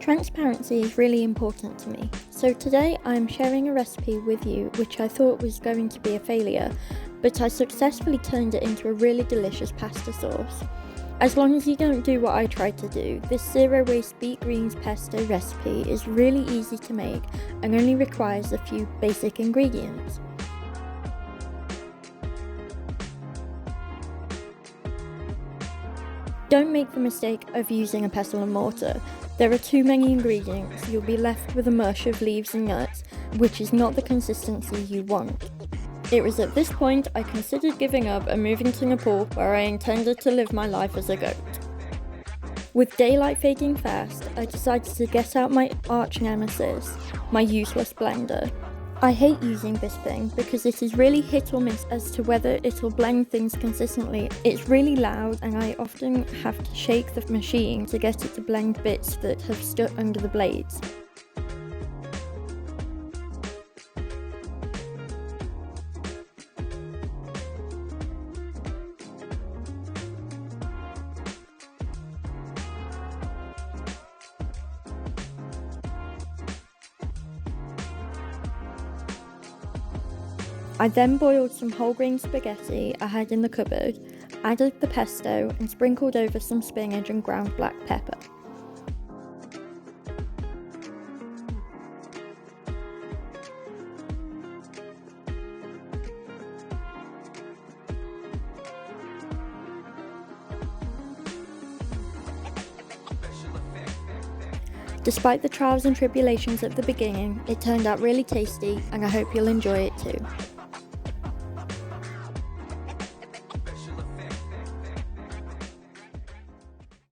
Transparency is really important to me, so today I'm sharing a recipe with you which I thought was going to be a failure, but I successfully turned it into a really delicious pasta sauce. As long as you don't do what I tried to do, this zero-waste beet greens pesto recipe is really easy to make and only requires a few basic ingredients. Don't make the mistake of using a pestle and mortar. There are too many ingredients, you'll be left with a mush of leaves and nuts, which is not the consistency you want. It was at this point I considered giving up and moving to Nepal, where I intended to live my life as a goat. With daylight fading fast, I decided to get out my arch nemesis, my useless blender. I hate using this thing because it is really hit or miss as to whether it'll blend things consistently. It's really loud and I often have to shake the machine to get it to blend bits that have stuck under the blades. I then boiled some whole grain spaghetti I had in the cupboard, added the pesto and sprinkled over some spinach and ground black pepper. Despite the trials and tribulations at the beginning, it turned out really tasty and I hope you'll enjoy it too.